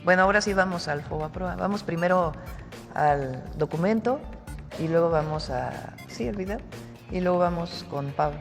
Bueno, ahora sí vamos al FOBAPROA. Vamos primero al documento y luego vamos a... Sí, el video. Y luego vamos con Pablo.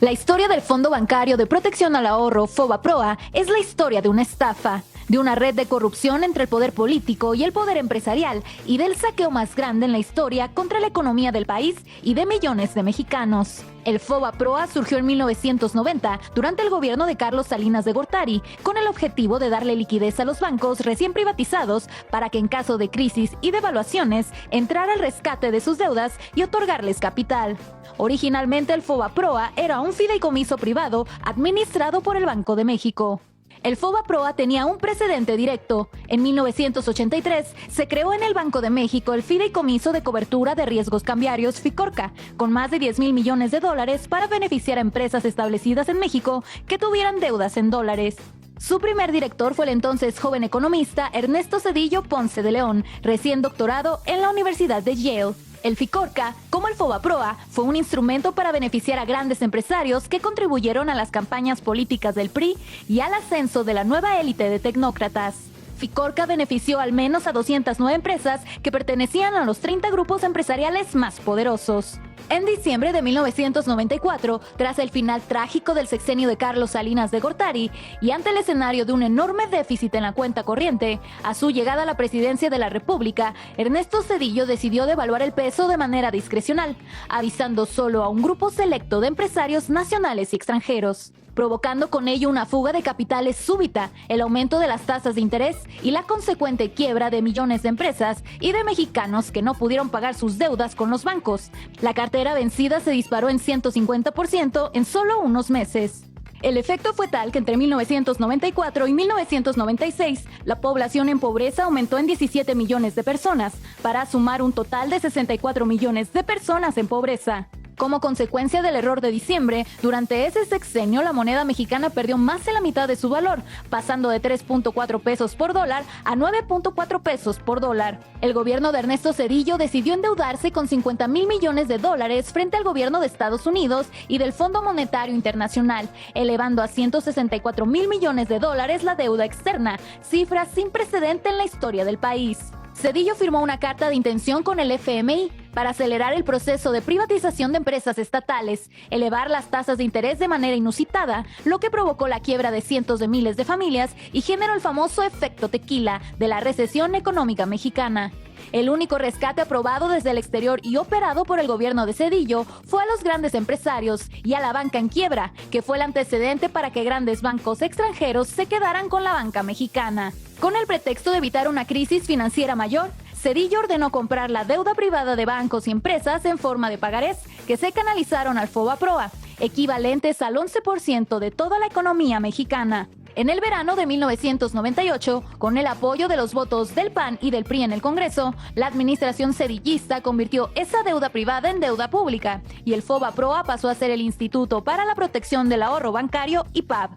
La historia del Fondo Bancario de Protección al Ahorro, FOBAPROA, es la historia de una estafa, de una red de corrupción entre el poder político y el poder empresarial y del saqueo más grande en la historia contra la economía del país y de millones de mexicanos. El FOBAPROA surgió en 1990 durante el gobierno de Carlos Salinas de Gortari, con el objetivo de darle liquidez a los bancos recién privatizados para que en caso de crisis y devaluaciones entrara al rescate de sus deudas y otorgarles capital. Originalmente el FOBAPROA era un fideicomiso privado administrado por el Banco de México. El FOBAPROA tenía un precedente directo. En 1983 se creó en el Banco de México el Fideicomiso de Cobertura de Riesgos Cambiarios FICORCA, con más de 10,000 millones de dólares para beneficiar a empresas establecidas en México que tuvieran deudas en dólares. Su primer director fue el entonces joven economista Ernesto Zedillo Ponce de León, recién doctorado en la Universidad de Yale. El FICORCA, como el FOBAPROA, fue un instrumento para beneficiar a grandes empresarios que contribuyeron a las campañas políticas del PRI y al ascenso de la nueva élite de tecnócratas. FICORCA benefició al menos a 209 empresas que pertenecían a los 30 grupos empresariales más poderosos. En diciembre de 1994, tras el final trágico del sexenio de Carlos Salinas de Gortari y ante el escenario de un enorme déficit en la cuenta corriente, a su llegada a la presidencia de la República, Ernesto Zedillo decidió devaluar el peso de manera discrecional, avisando solo a un grupo selecto de empresarios nacionales y extranjeros, provocando con ello una fuga de capitales súbita, el aumento de las tasas de interés y la consecuente quiebra de millones de empresas y de mexicanos que no pudieron pagar sus deudas con los bancos. La cartera vencida se disparó en 150% en solo unos meses. El efecto fue tal que entre 1994 y 1996, la población en pobreza aumentó en 17 millones de personas, para sumar un total de 64 millones de personas en pobreza. Como consecuencia del error de diciembre, durante ese sexenio la moneda mexicana perdió más de la mitad de su valor, pasando de 3.4 pesos por dólar a 9.4 pesos por dólar. El gobierno de Ernesto Zedillo decidió endeudarse con 50,000 millones de dólares frente al gobierno de Estados Unidos y del Fondo Monetario Internacional, elevando a 164,000 millones de dólares la deuda externa, cifra sin precedente en la historia del país. Zedillo firmó una carta de intención con el FMI para acelerar el proceso de privatización de empresas estatales, elevar las tasas de interés de manera inusitada, lo que provocó la quiebra de cientos de miles de familias y generó el famoso efecto tequila de la recesión económica mexicana. El único rescate aprobado desde el exterior y operado por el gobierno de Zedillo fue a los grandes empresarios y a la banca en quiebra, que fue el antecedente para que grandes bancos extranjeros se quedaran con la banca mexicana. Con el pretexto de evitar una crisis financiera mayor, Zedillo ordenó comprar la deuda privada de bancos y empresas en forma de pagarés que se canalizaron al FOBAPROA, equivalentes al 11% de toda la economía mexicana. En el verano de 1998, con el apoyo de los votos del PAN y del PRI en el Congreso, la administración zedillista convirtió esa deuda privada en deuda pública y el FOBAPROA pasó a ser el Instituto para la Protección del Ahorro Bancario, IPAB,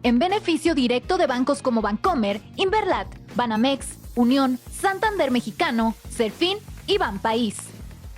en beneficio directo de bancos como Bancomer, Inverlat, Banamex, Unión, Santander Mexicano, Serfín y Banpaís.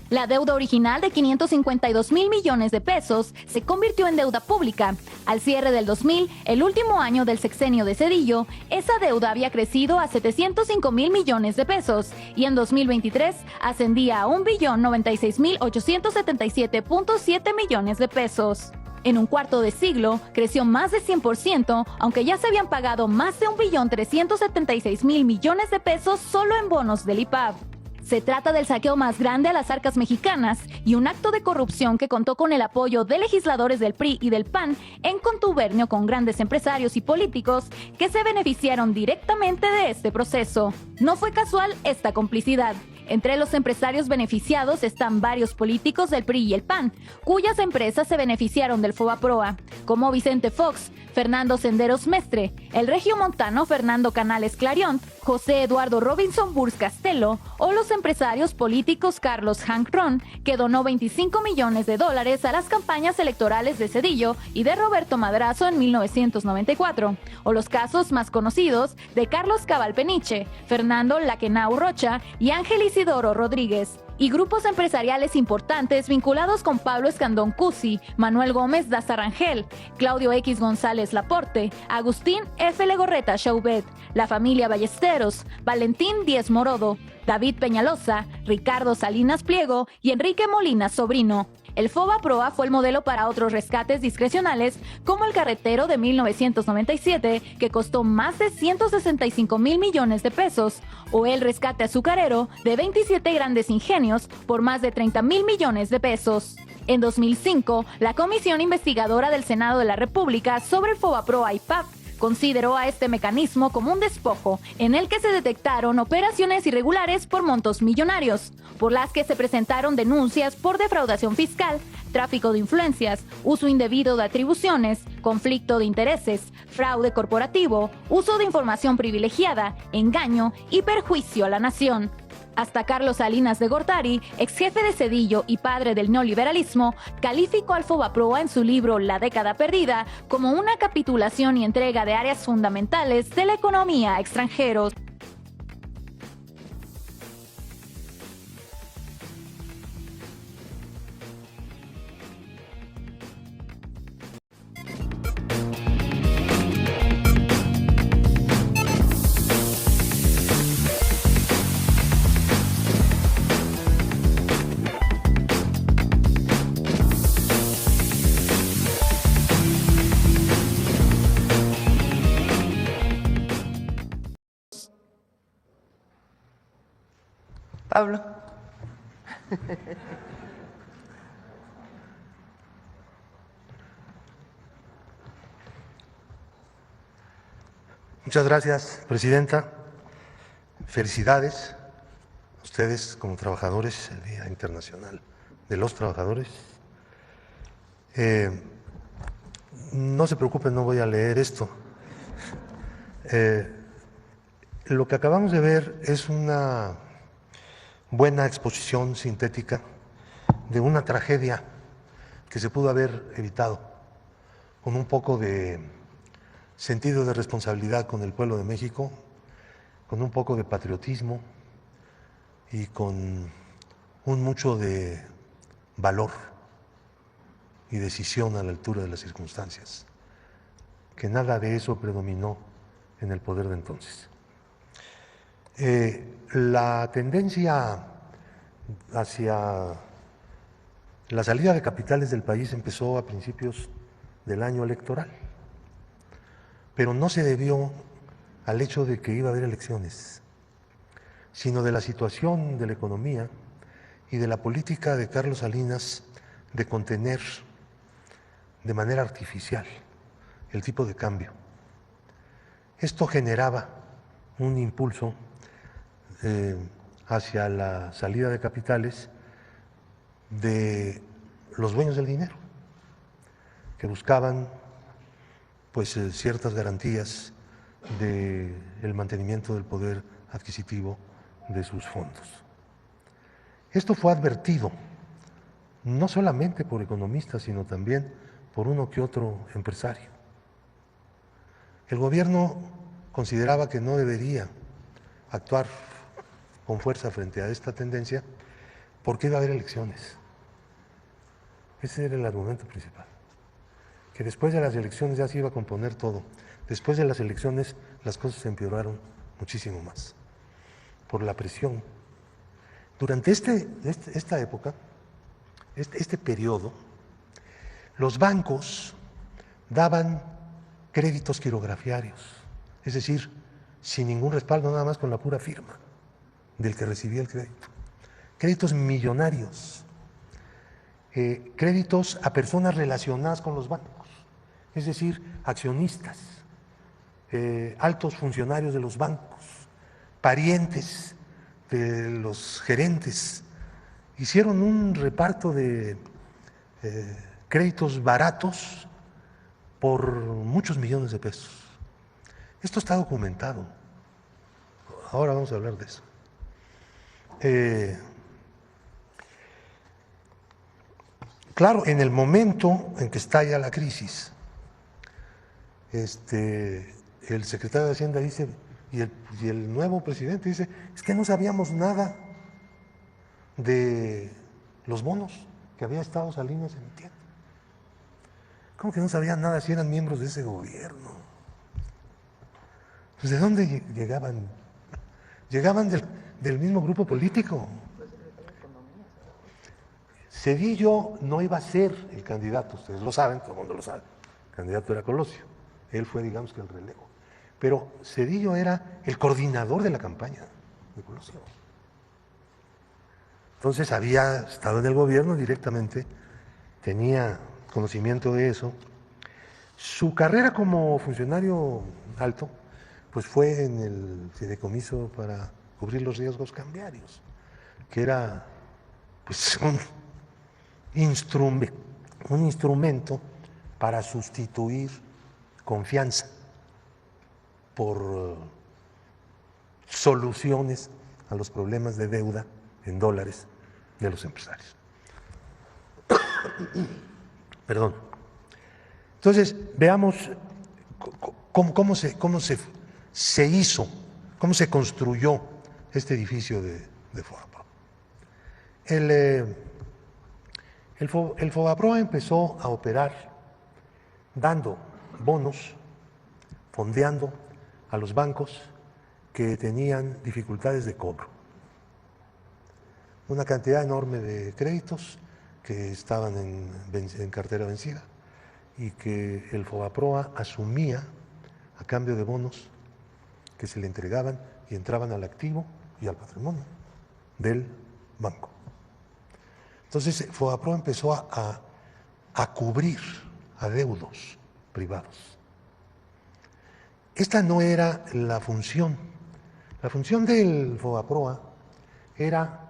La deuda original de 552,000 millones de pesos se convirtió en deuda pública. Al cierre del 2000, el último año del sexenio de Zedillo, esa deuda había crecido a 705,000 millones de pesos y en 2023 ascendía a 1,096,877,7 millones de pesos. En un cuarto de siglo, creció más de 100%, aunque ya se habían pagado más de 1,376,000 millones de pesos solo en bonos del IPAB. Se trata del saqueo más grande a las arcas mexicanas y un acto de corrupción que contó con el apoyo de legisladores del PRI y del PAN en contubernio con grandes empresarios y políticos que se beneficiaron directamente de este proceso. No fue casual esta complicidad. Entre los empresarios beneficiados están varios políticos del PRI y el PAN, cuyas empresas se beneficiaron del FOBAPROA, como Vicente Fox, Fernando Senderos Mestre, el regiomontano Fernando Canales Clarion, José Eduardo Robinson Burs Castelo o los empresarios políticos Carlos Hank Ron, que donó 25 millones de dólares a las campañas electorales de Zedillo y de Roberto Madrazo en 1994, o los casos más conocidos de Carlos Cabal Peniche, Fernando Laquenau Rocha y Ángeles Isidoro Rodríguez, y grupos empresariales importantes vinculados con Pablo Escandón Cusi, Manuel Gómez Daza Rangel, Claudio X González Laporte, Agustín F. Legorreta Chaubet, la familia Ballesteros, Valentín Díez Morodo, David Peñalosa, Ricardo Salinas Pliego y Enrique Molina Sobrino. El FOBAPROA fue el modelo para otros rescates discrecionales, como el carretero de 1997, que costó más de 165,000 millones de pesos, o el rescate azucarero de 27 grandes ingenios por más de 30,000 millones de pesos. En 2005, la Comisión Investigadora del Senado de la República sobre el FOBAPROA y PAP consideró a este mecanismo como un despojo en el que se detectaron operaciones irregulares por montos millonarios, por las que se presentaron denuncias por defraudación fiscal, tráfico de influencias, uso indebido de atribuciones, conflicto de intereses, fraude corporativo, uso de información privilegiada, engaño y perjuicio a la nación. Hasta Carlos Salinas de Gortari, ex jefe de Cedillo y padre del neoliberalismo, calificó al FOBAPROA en su libro La década perdida como una capitulación y entrega de áreas fundamentales de la economía a extranjeros. Pablo. Muchas gracias, Presidenta. Felicidades a ustedes como trabajadores, el Día Internacional de los Trabajadores. No se preocupen, no voy a leer esto. Lo que acabamos de ver es una buena exposición sintética de una tragedia que se pudo haber evitado con un poco de sentido de responsabilidad con el pueblo de México, con un poco de patriotismo y con un mucho de valor y decisión a la altura de las circunstancias, que nada de eso predominó en el poder de entonces. La tendencia hacia la salida de capitales del país empezó a principios del año electoral, pero no se debió al hecho de que iba a haber elecciones, sino de la situación de la economía y de la política de Carlos Salinas de contener de manera artificial el tipo de cambio. Esto generaba un impulso hacia la salida de capitales de los dueños del dinero, que buscaban pues ciertas garantías del mantenimiento del poder adquisitivo de sus fondos. Esto fue advertido no solamente por economistas, sino también por uno que otro empresario. El gobierno consideraba que no debería actuar con fuerza frente a esta tendencia porque iba a haber elecciones. Ese era el argumento principal. Que después de las elecciones ya se iba a componer todo. Después de las elecciones las cosas se empeoraron muchísimo más por la presión. Durante esta época, este periodo, los bancos daban créditos quirografiarios, es decir, sin ningún respaldo, nada más con la pura firma del que recibía el crédito. Créditos millonarios, créditos a personas relacionadas con los bancos, es decir, accionistas, altos funcionarios de los bancos, parientes de los gerentes. Hicieron un reparto de créditos baratos por muchos millones de pesos. Esto está documentado. Ahora vamos a hablar de eso. Claro, en el momento en que estalla la crisis, el secretario de Hacienda dice, y el nuevo presidente dice, es que no sabíamos nada de los bonos que había Estados Salinas emitiendo. ¿Cómo que no sabían nada si eran miembros de ese gobierno? Pues, ¿de dónde llegaban? Llegaban del mismo grupo político. Zedillo no iba a ser el candidato, ustedes lo saben, todo el mundo lo sabe. El candidato era Colosio. Él fue, digamos, que el relevo. Pero Zedillo era el coordinador de la campaña de Colosio. Entonces había estado en el gobierno directamente, tenía conocimiento de eso. Su carrera como funcionario alto, pues fue en el fideicomiso para cubrir los riesgos cambiarios, que era pues un instrumento para sustituir confianza por soluciones a los problemas de deuda en dólares de los empresarios. Perdón. Entonces, veamos cómo se hizo, cómo se construyó este edificio de FOBAPROA. El FOBAPROA empezó a operar dando bonos, fondeando a los bancos que tenían dificultades de cobro. Una cantidad enorme de créditos que estaban en cartera vencida y que el FOBAPROA asumía a cambio de bonos que se le entregaban y entraban al activo y al patrimonio del banco. Entonces, FOBAPROA empezó a cubrir adeudos privados. Esta no era la función. La función del FOBAPROA era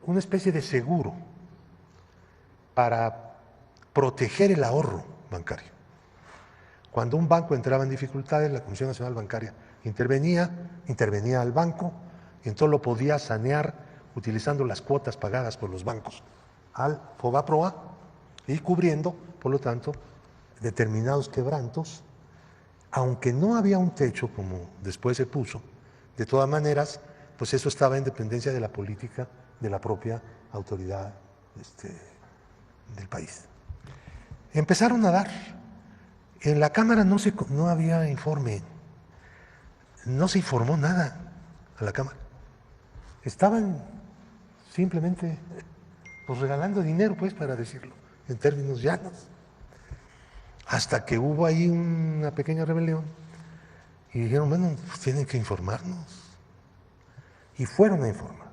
una especie de seguro para proteger el ahorro bancario. Cuando un banco entraba en dificultades, la Comisión Nacional Bancaria intervenía al banco y entonces lo podía sanear utilizando las cuotas pagadas por los bancos al FOBAPROA y cubriendo, por lo tanto, determinados quebrantos, aunque no había un techo como después se puso, de todas maneras, pues eso estaba en dependencia de la política de la propia autoridad del país. Empezaron a dar. En la Cámara no había informe, no se informó nada a la Cámara. Estaban simplemente pues, regalando dinero, pues, para decirlo, en términos llanos. Hasta que hubo ahí una pequeña rebelión y dijeron, bueno, pues tienen que informarnos. Y fueron a informar.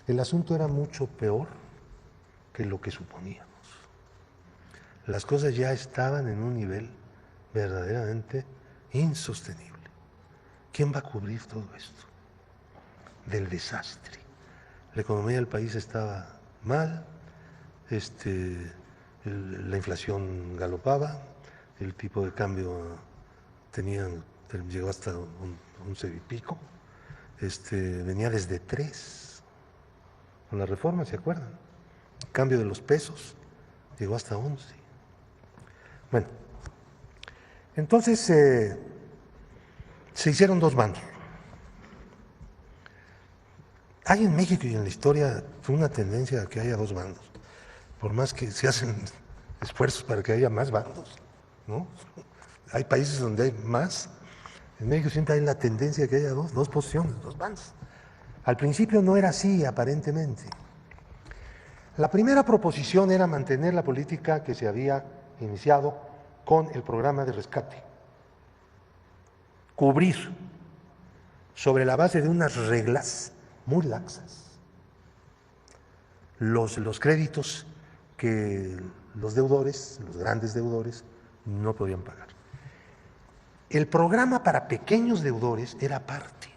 El asunto era mucho peor que lo que suponíamos. Las cosas ya estaban en un nivel verdaderamente insostenible. ¿Quién va a cubrir todo esto? Del desastre. La economía del país estaba mal, la inflación galopaba, el tipo de cambio llegó hasta 11 y pico, venía desde 3 con la reforma, ¿se acuerdan? El cambio de los pesos llegó hasta 11. Bueno, entonces se hicieron dos bandos. Hay en México y en la historia una tendencia a que haya dos bandos, por más que se hacen esfuerzos para que haya más bandos, ¿no? Hay países donde hay más. En México siempre hay la tendencia a que haya dos posiciones, dos bandos. Al principio no era así, aparentemente. La primera proposición era mantener la política que se había iniciado con el programa de rescate. Cubrir sobre la base de unas reglas muy laxas los créditos que los deudores, los grandes deudores, no podían pagar. El programa para pequeños deudores era aparte.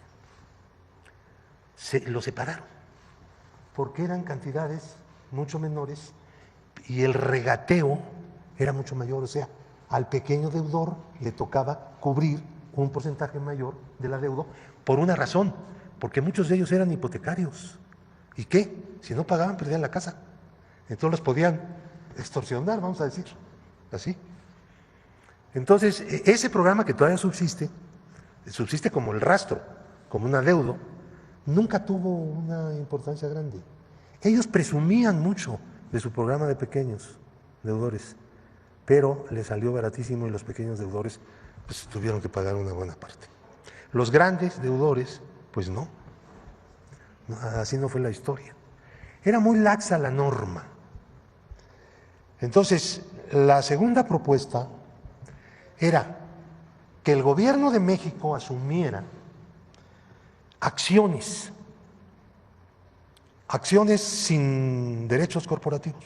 Lo separaron, porque eran cantidades mucho menores y el regateo era mucho mayor, o sea, al pequeño deudor le tocaba cubrir un porcentaje mayor del adeudo por una razón, porque muchos de ellos eran hipotecarios. ¿Y qué? Si no pagaban, perdían la casa. Entonces los podían extorsionar, vamos a decir, así. Entonces, ese programa que todavía subsiste como el rastro, como un adeudo, nunca tuvo una importancia grande. Ellos presumían mucho de su programa de pequeños deudores, pero les salió baratísimo y los pequeños deudores pues tuvieron que pagar una buena parte. Los grandes deudores, pues no. Así no fue la historia. Era muy laxa la norma. Entonces, la segunda propuesta era que el gobierno de México asumiera acciones sin derechos corporativos,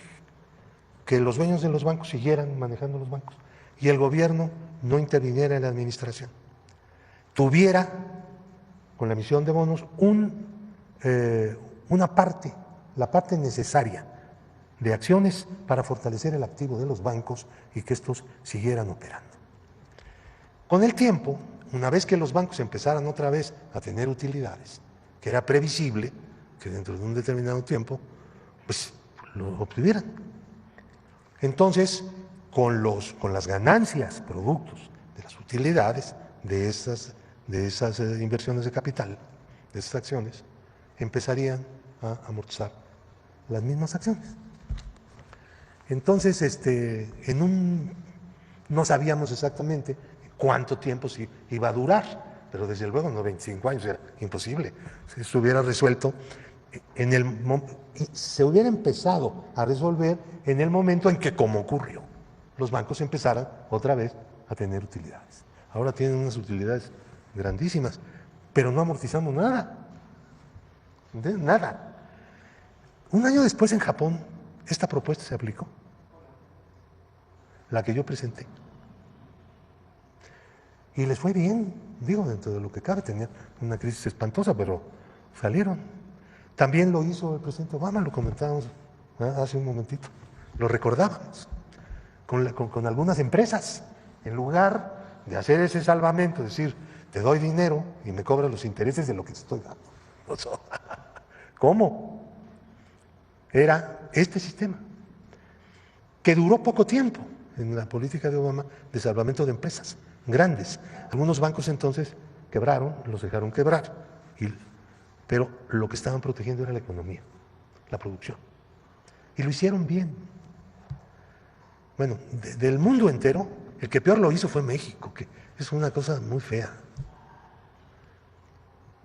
que los dueños de los bancos siguieran manejando los bancos y el gobierno no interviniera en la administración. Tuviera, con la emisión de bonos, una parte, la parte necesaria de acciones para fortalecer el activo de los bancos y que estos siguieran operando. Con el tiempo, una vez que los bancos empezaran otra vez a tener utilidades, que era previsible que dentro de un determinado tiempo, pues lo obtuvieran. Entonces, con las ganancias, productos de las utilidades de esas inversiones de capital, de esas acciones, empezarían a amortizar las mismas acciones. Entonces, no sabíamos exactamente cuánto tiempo iba a durar, pero desde luego no 25 años, era imposible. Si se hubiera resuelto se hubiera empezado a resolver en el momento en que, como ocurrió, los bancos empezaran otra vez a tener utilidades. Ahora tienen unas utilidades grandísimas, pero no amortizamos nada. Nada. Un año después en Japón, esta propuesta se aplicó, la que yo presenté. Y les fue bien, digo, dentro de lo que cabe, tenían una crisis espantosa, pero salieron. También lo hizo el presidente Obama, lo comentábamos hace un momentito, lo recordábamos, con algunas empresas, en lugar de hacer ese salvamento, decir, te doy dinero y me cobras los intereses de lo que te estoy dando. ¿Cómo? Era este sistema, que duró poco tiempo en la política de Obama de salvamento de empresas grandes. Algunos bancos entonces quebraron, los dejaron quebrar, pero lo que estaban protegiendo era la economía, la producción. Y lo hicieron bien. Bueno, del mundo entero, el que peor lo hizo fue México, que es una cosa muy fea.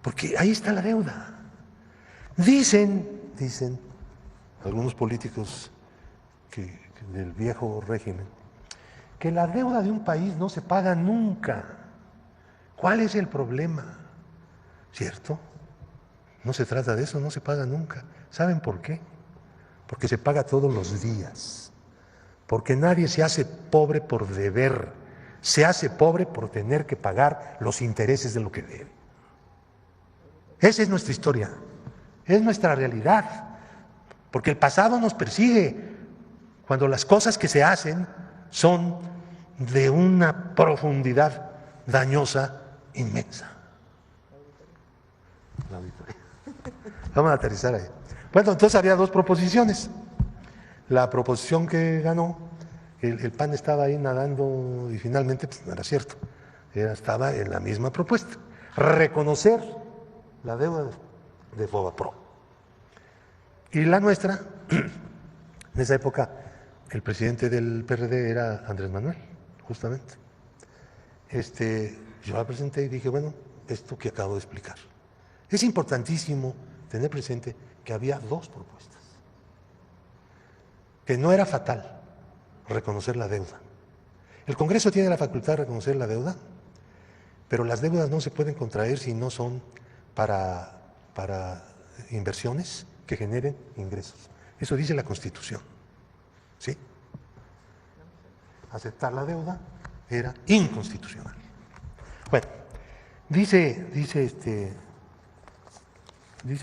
Porque ahí está la deuda. Dicen algunos políticos del viejo régimen, que la deuda de un país no se paga nunca. ¿Cuál es el problema? ¿Cierto? No se trata de eso, no se paga nunca. ¿Saben por qué? Porque se paga todos los días. Porque nadie se hace pobre por deber, se hace pobre por tener que pagar los intereses de lo que debe. Esa es nuestra historia, es nuestra realidad. Porque el pasado nos persigue cuando las cosas que se hacen son de una profundidad dañosa inmensa. La auditoría. Vamos a aterrizar ahí. Bueno, entonces había dos proposiciones. La proposición que ganó, el PAN estaba ahí nadando y finalmente pues, no era cierto. Estaba en la misma propuesta. Reconocer la deuda de FOBAPROA. Y la nuestra, en esa época, el presidente del PRD era Andrés Manuel, justamente. Yo la presenté y dije, bueno, esto que acabo de explicar. Es importantísimo tener presente que había dos propuestas, que no era fatal reconocer la deuda. El Congreso tiene la facultad de reconocer la deuda, pero las deudas no se pueden contraer si no son para inversiones que generen ingresos. Eso dice la Constitución. ¿Sí? Aceptar la deuda era inconstitucional. Bueno, dice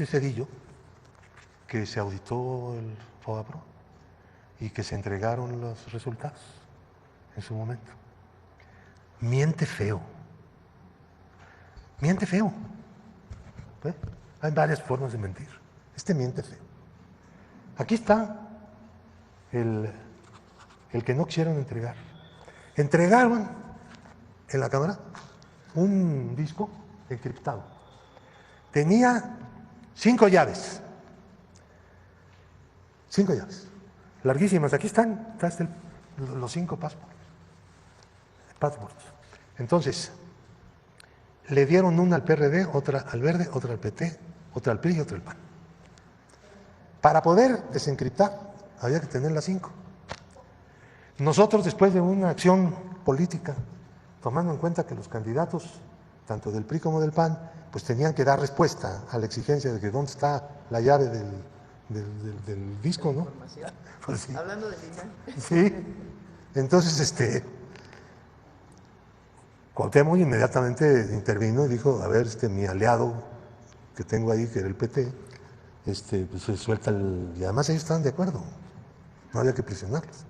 Zedillo que se auditó el FOBAPROA y que se entregaron los resultados en su momento. Miente feo. Miente feo. ¿Eh? Hay varias formas de mentir. Miente feo. Aquí está el que no quisieron entregar. Entregaron en la Cámara un disco encriptado. Tenía 5 llaves. 5 llaves. Larguísimas. Aquí están los 5 passwords. Entonces, le dieron una al PRD, otra al Verde, otra al PT, otra al PRI y otra al PAN. Para poder desencriptar, había que tener las 5. Nosotros, después de una acción política, tomando en cuenta que los candidatos, tanto del PRI como del PAN, pues tenían que dar respuesta a la exigencia de que dónde está la llave del disco, ¿no? Pues sí. Hablando de línea. Sí. Entonces, Cuauhtémoc inmediatamente intervino y dijo, a ver, mi aliado que tengo ahí, que era el PT, pues se suelta y además ellos estaban de acuerdo, no había que presionarlos.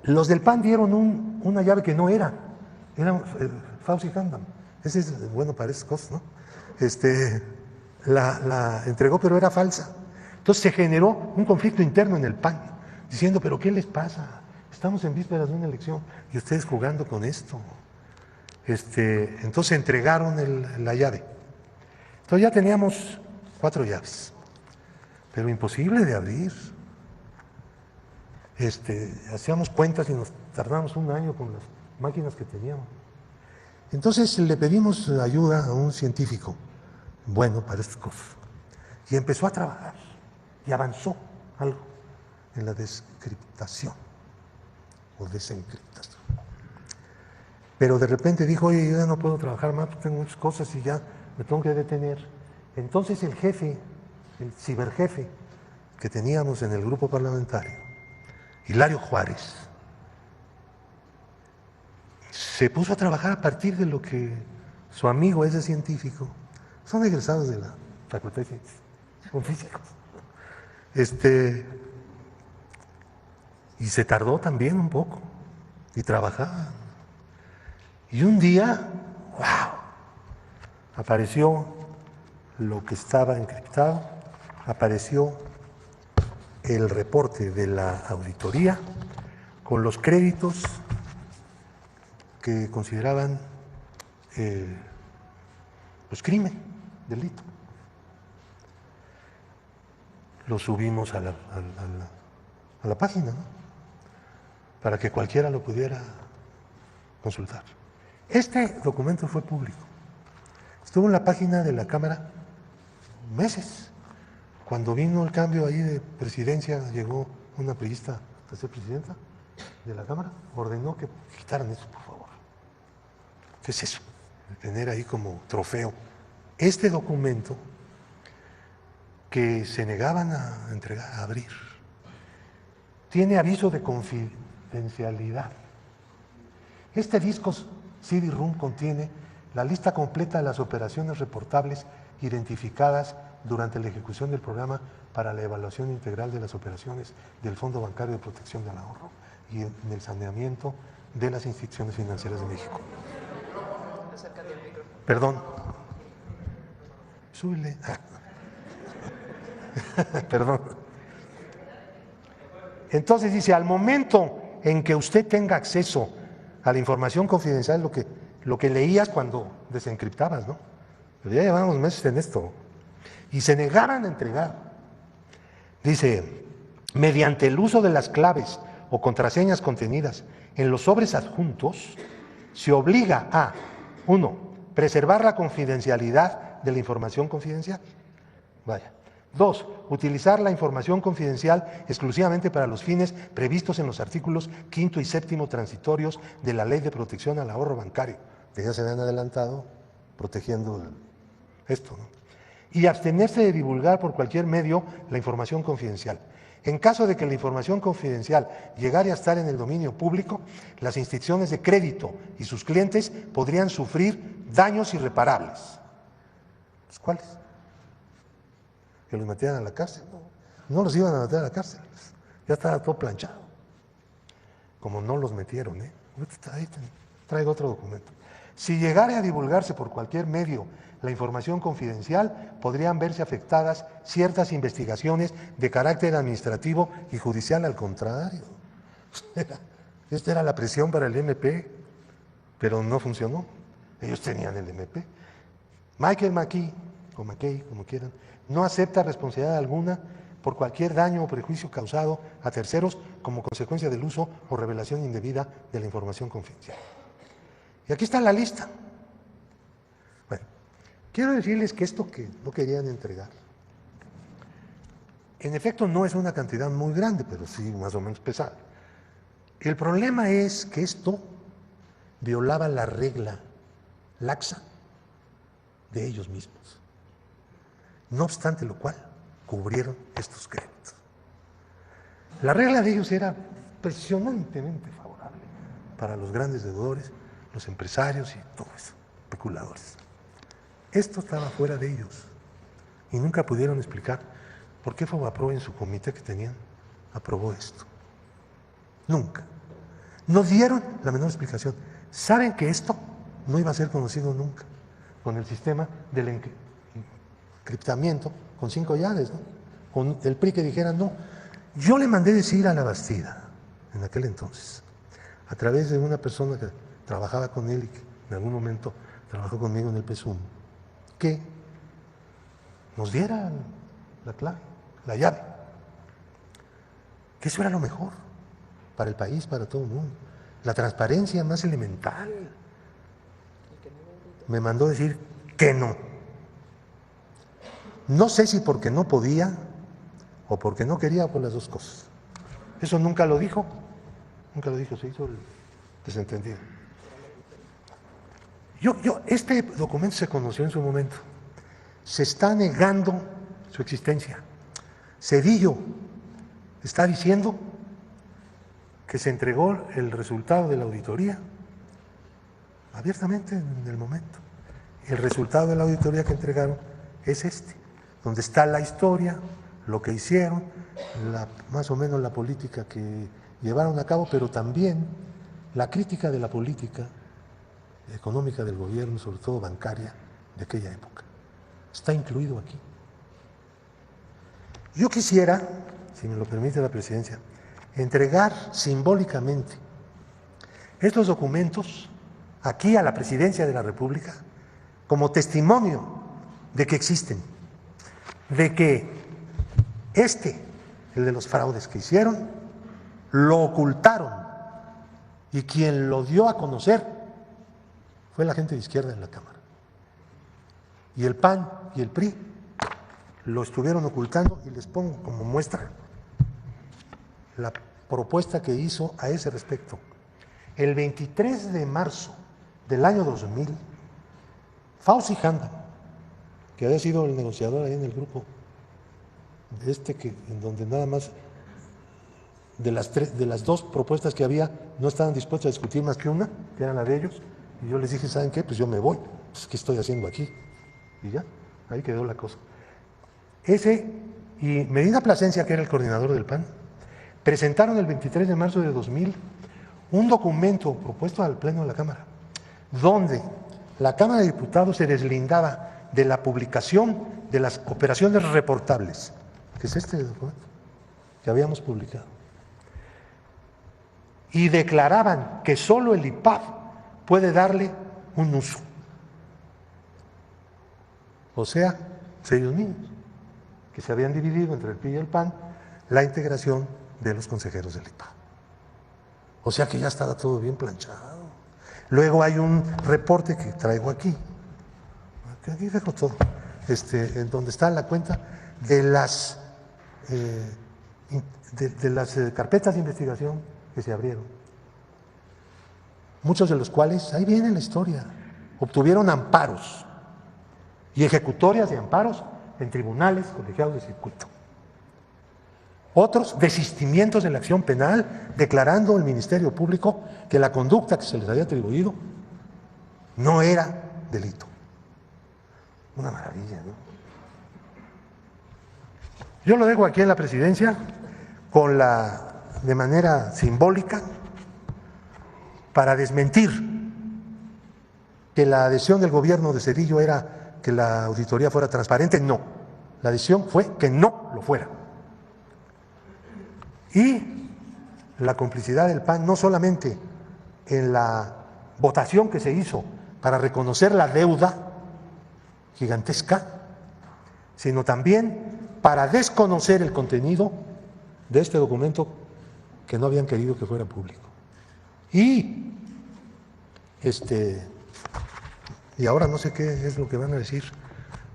Los del PAN dieron una llave que no era Fauci Handam. Ese es bueno para esas cosas, ¿no? La entregó, pero era falsa. Entonces se generó un conflicto interno en el PAN, diciendo, ¿pero qué les pasa? Estamos en vísperas de una elección y ustedes jugando con esto. Entonces entregaron la llave. Entonces ya teníamos 4 llaves, pero imposible de abrir. Hacíamos cuentas y nos tardamos un año con las máquinas que teníamos. Entonces le pedimos ayuda a un científico bueno para estas cosas y empezó a trabajar y avanzó algo en la descriptación o desencriptación. Pero de repente dijo, oye, yo ya no puedo trabajar más, tengo muchas cosas y ya me tengo que detener. Entonces el jefe, el ciberjefe que teníamos en el grupo parlamentario, Hilario Juárez, se puso a trabajar a partir de lo que su amigo, ese científico, son egresados de la Facultad de Ciencias, son físicos. Y se tardó también un poco, y trabajaba. Y un día, ¡wow!, apareció lo que estaba encriptado, apareció el reporte de la auditoría con los créditos que consideraban pues crimen, delito. Lo subimos a la página, ¿no?, para que cualquiera lo pudiera consultar. Este documento fue público. Estuvo en la página de la Cámara meses. Cuando vino el cambio ahí de presidencia, llegó una priista a ser presidenta de la Cámara, ordenó que quitaran eso, por favor. ¿Qué es eso? De tener ahí como trofeo este documento que se negaban a entregar, a abrir. Tiene aviso de confidencialidad. Este disco CD-ROM contiene la lista completa de las operaciones reportables identificadas durante la ejecución del programa para la evaluación integral de las operaciones del Fondo Bancario de Protección del Ahorro y en el saneamiento de las instituciones financieras de México. Perdón. Súbele. Perdón. Entonces dice, al momento en que usted tenga acceso a la información confidencial, lo que leías cuando desencriptabas, ¿no? Pero ya llevamos meses en esto. Y se negaran a entregar. Dice, mediante el uso de las claves o contraseñas contenidas en los sobres adjuntos, se obliga a, 1, preservar la confidencialidad de la información confidencial. Vaya. 2, utilizar la información confidencial exclusivamente para los fines previstos en los artículos 5 y 7 transitorios de la Ley de Protección al Ahorro Bancario, que ya se habían adelantado protegiendo esto, ¿no? Y abstenerse de divulgar por cualquier medio la información confidencial. En caso de que la información confidencial llegara a estar en el dominio público, las instituciones de crédito y sus clientes podrían sufrir daños irreparables. ¿Pues cuáles? Que los metieran a la cárcel. No los iban a meter a la cárcel, ya estaba todo planchado. Como no los metieron, ahí traigo otro documento. Si llegara a divulgarse por cualquier medio la información confidencial, podrían verse afectadas ciertas investigaciones de carácter administrativo y judicial. Al contrario. Esta era la presión para el MP, pero no funcionó. Ellos tenían el MP. Michael McKee, o Mackay, como quieran, no acepta responsabilidad alguna por cualquier daño o prejuicio causado a terceros como consecuencia del uso o revelación indebida de la información confidencial. Y aquí está la lista. Bueno, quiero decirles que esto que no querían entregar, en efecto no es una cantidad muy grande, pero sí más o menos pesada. El problema es que esto violaba la regla laxa de ellos mismos. No obstante lo cual, cubrieron estos créditos. La regla de ellos era impresionantemente favorable para los grandes deudores, los empresarios y todo eso, especuladores. Esto estaba fuera de ellos y nunca pudieron explicar por qué Fobaproa en su comité que tenían aprobó esto. Nunca. No dieron la menor explicación. Saben que esto no iba a ser conocido nunca con el sistema del encriptamiento con 5 llaves, ¿no? Con el PRI que dijera no. Yo le mandé decir a la Bastida, en aquel entonces, a través de una persona que trabajaba con él y que en algún momento trabajó conmigo en el PSUM, que nos diera la clave, la llave. Que eso era lo mejor para el país, para todo el mundo. La transparencia más elemental. Me mandó decir que no. No sé si porque no podía o porque no quería o por las dos cosas. Eso nunca lo dijo, se hizo el desentendido. Este documento se conoció en su momento. Se está negando su existencia. Zedillo está diciendo que se entregó el resultado de la auditoría abiertamente en el momento. El resultado de la auditoría que entregaron es este, donde está la historia, lo que hicieron, más o menos la política que llevaron a cabo, pero también la crítica de la política económica del gobierno, sobre todo bancaria, de aquella época. Está incluido aquí. Yo quisiera, si me lo permite la presidencia, entregar simbólicamente estos documentos aquí a la Presidencia de la República como testimonio de que existen, de que el de los fraudes que hicieron, lo ocultaron y quien lo dio a conocer fue la gente de izquierda en la Cámara. Y el PAN y el PRI lo estuvieron ocultando y les pongo como muestra la propuesta que hizo a ese respecto. El 23 de marzo del año 2000, Fauci Handam, que había sido el negociador ahí en el grupo, en donde nada más de las dos propuestas que había, no estaban dispuestos a discutir más que una, que era la de ellos, y yo les dije, ¿saben qué? Pues yo me voy, pues ¿qué estoy haciendo aquí? Y ya, ahí quedó la cosa. Y Medina Plasencia, que era el coordinador del PAN, presentaron el 23 de marzo de 2000 un documento propuesto al Pleno de la Cámara, donde la Cámara de Diputados se deslindaba de la publicación de las operaciones reportables, que es este documento que habíamos publicado, y declaraban que solo el IPAB puede darle un uso. O sea, ellos mismos, que se habían dividido entre el PRI y el PAN la integración de los consejeros del IPAB. O sea que ya estaba todo bien planchado. Luego hay un reporte que traigo aquí dejo todo, en donde está la cuenta de las carpetas de investigación que se abrieron, muchos de los cuales, ahí viene la historia, obtuvieron amparos y ejecutorias de amparos en tribunales colegiados de circuito. Otros desistimientos de la acción penal, declarando el Ministerio Público que la conducta que se les había atribuido no era delito. Una maravilla, ¿no? Yo lo dejo aquí en la presidencia de manera simbólica para desmentir que la adhesión del gobierno de Zedillo era que la auditoría fuera transparente. No, la adhesión fue que no lo fuera. Y la complicidad del PAN no solamente en la votación que se hizo para reconocer la deuda gigantesca sino también para desconocer el contenido de este documento que no habían querido que fuera público. Y ahora no sé qué es lo que van a decir,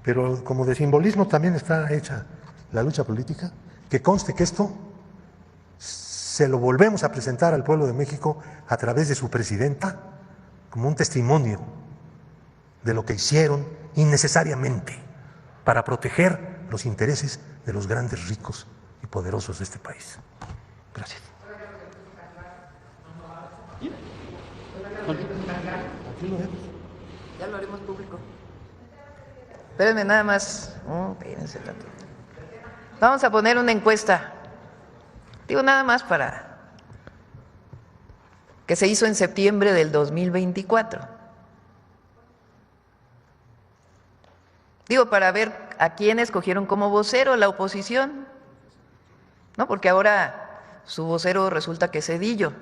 pero como de simbolismo también está hecha la lucha política, que conste que esto se lo volvemos a presentar al pueblo de México a través de su presidenta como un testimonio de lo que hicieron innecesariamente para proteger los intereses de los grandes ricos y poderosos de este país. Gracias. Aquí lo vemos. Ya lo haremos público. Espérenme nada más. Espérense tanto. Vamos a poner una encuesta. Digo nada más para que se hizo en septiembre del 2024. Digo, para ver a quién escogieron como vocero la oposición, ¿no? Porque ahora su vocero resulta que es Zedillo.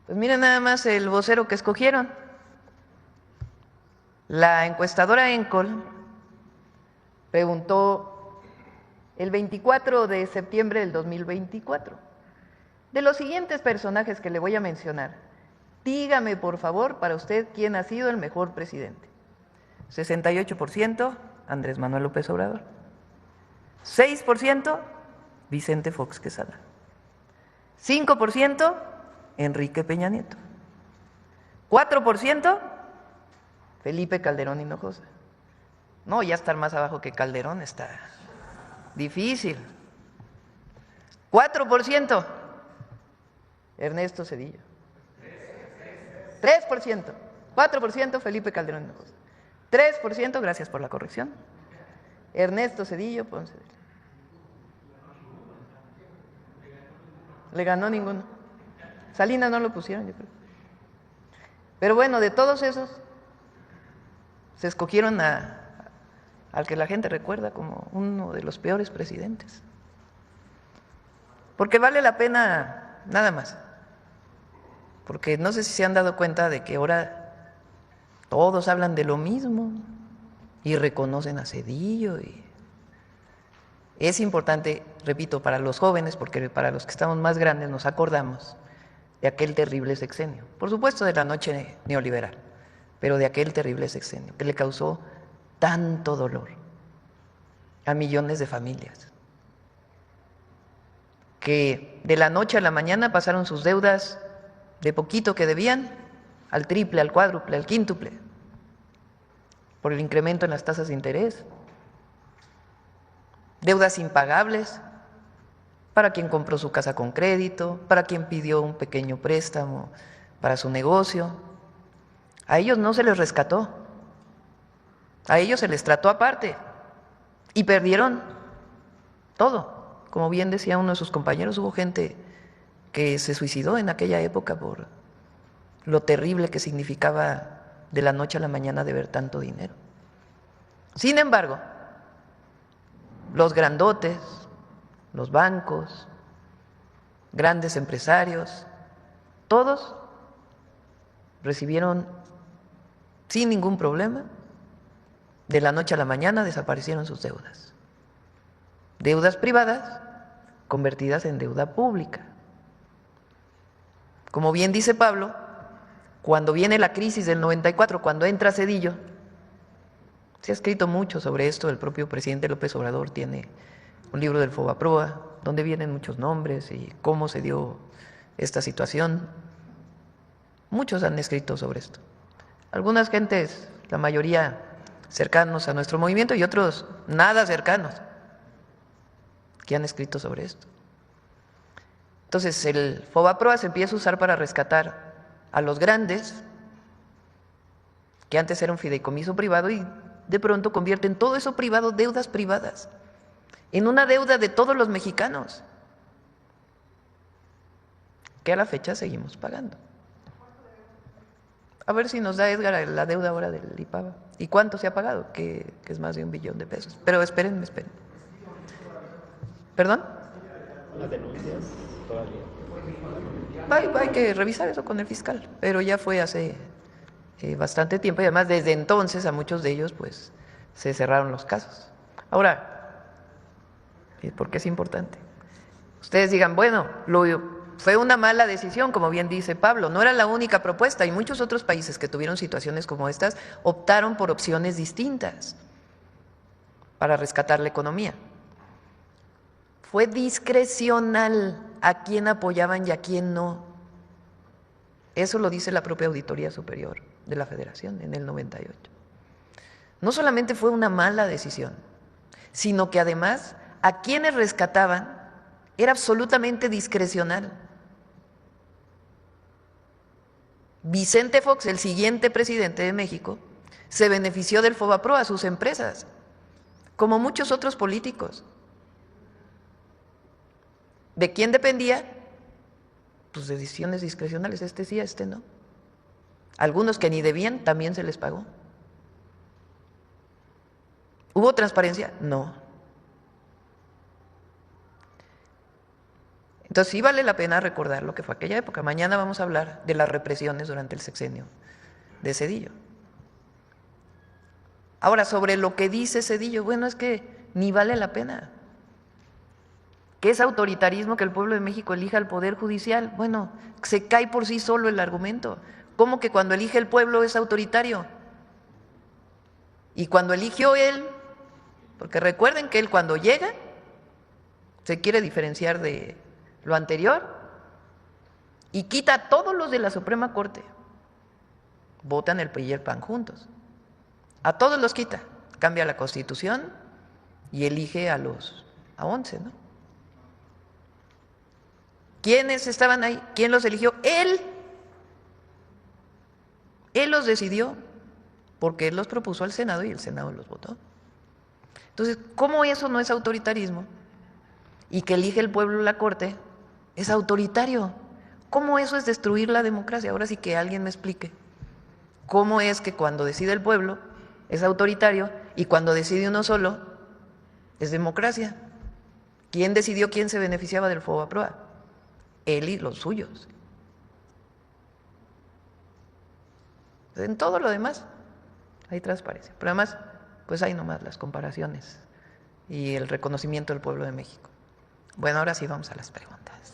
Pues miren nada más el vocero que escogieron. La encuestadora Encol preguntó el 24 de septiembre del 2024, de los siguientes personajes que le voy a mencionar, dígame por favor para usted quién ha sido el mejor presidente. 68% Andrés Manuel López Obrador, 6% Vicente Fox Quesada, 5% Enrique Peña Nieto, 4% Felipe Calderón Hinojosa. No, ya estar más abajo que Calderón está difícil. 4% Ernesto Zedillo, 3%, 4% Felipe Calderón Hinojosa, 3%, gracias por la corrección, Ernesto Zedillo Ponce de León. Le ganó ninguno. Salinas no lo pusieron, yo creo. Pero bueno, de todos esos se escogieron al que la gente recuerda como uno de los peores presidentes. Porque vale la pena nada más. Porque no sé si se han dado cuenta de que ahora todos hablan de lo mismo y reconocen a Zedillo. Y es importante, repito, para los jóvenes, porque para los que estamos más grandes nos acordamos de aquel terrible sexenio. Por supuesto de la noche neoliberal, pero de aquel terrible sexenio que le causó tanto dolor a millones de familias, que de la noche a la mañana pasaron sus deudas de poquito que debían al triple, al cuádruple, al quíntuple, por el incremento en las tasas de interés, deudas impagables para quien compró su casa con crédito, para quien pidió un pequeño préstamo para su negocio. A ellos no se les rescató, a ellos se les trató aparte y perdieron todo. Como bien decía uno de sus compañeros, hubo gente que se suicidó en aquella época por lo terrible que significaba de la noche a la mañana deber tanto dinero. Sin embargo, los grandotes, los bancos, grandes empresarios, todos recibieron sin ningún problema, de la noche a la mañana desaparecieron sus deudas. Deudas privadas convertidas en deuda pública. Como bien dice Pablo, cuando viene la crisis del 94, cuando entra Zedillo, se ha escrito mucho sobre esto, el propio presidente López Obrador tiene un libro del Fobaproa, donde vienen muchos nombres y cómo se dio esta situación. Muchos han escrito sobre esto. Algunas gentes, la mayoría cercanos a nuestro movimiento y otros nada cercanos, que han escrito sobre esto. Entonces el Fobaproa se empieza a usar para rescatar a los grandes, que antes era un fideicomiso privado, y de pronto convierten todo eso privado, deudas privadas, en una deuda de todos los mexicanos, que a la fecha seguimos pagando. A ver si nos da Edgar la deuda ahora del IPAVA. ¿Y cuánto se ha pagado? Que es más de $1 billón. Pero espérenme. ¿Perdón? ¿Las denuncias todavía? Hay que revisar eso con el fiscal, pero ya fue hace bastante tiempo y además desde entonces a muchos de ellos pues se cerraron los casos. Ahora, ¿por qué es importante? Ustedes digan, bueno, fue una mala decisión, como bien dice Pablo, no era la única propuesta y muchos otros países que tuvieron situaciones como estas optaron por opciones distintas para rescatar la economía. Fue discrecional a quién apoyaban y a quién no. Eso lo dice la propia Auditoría Superior de la Federación en el 98. No solamente fue una mala decisión, sino que además a quienes rescataban era absolutamente discrecional. Vicente Fox, el siguiente presidente de México, se benefició del FOBAPROA a sus empresas, como muchos otros políticos. ¿De quién dependía? Pues de decisiones discrecionales, este sí, este no. Algunos que ni debían, también se les pagó. ¿Hubo transparencia? No. Entonces sí vale la pena recordar lo que fue aquella época. Mañana vamos a hablar de las represiones durante el sexenio de Zedillo. Ahora, sobre lo que dice Zedillo, bueno, es que ni vale la pena. ¿Qué es autoritarismo que el pueblo de México elija al Poder Judicial? Bueno, se cae por sí solo el argumento. ¿Cómo que cuando elige el pueblo es autoritario? Y cuando eligió él, porque recuerden que él cuando llega se quiere diferenciar de lo anterior y quita a todos los de la Suprema Corte. Votan el PRI y el PAN juntos. A todos los quita, cambia la Constitución y elige a 11, ¿no? ¿Quiénes estaban ahí? ¿Quién los eligió? Él. Él los decidió, porque él los propuso al Senado y el Senado los votó. Entonces, ¿cómo eso no es autoritarismo? Y que elige el pueblo la Corte es autoritario. ¿Cómo eso es destruir la democracia? Ahora sí que alguien me explique. ¿Cómo es que cuando decide el pueblo es autoritario y cuando decide uno solo es democracia? ¿Quién decidió quién se beneficiaba del FOBAPROA? Él y los suyos. En todo lo demás hay transparencia, pero además pues hay nomás las comparaciones y el reconocimiento del pueblo de México. Bueno, ahora sí vamos a las preguntas.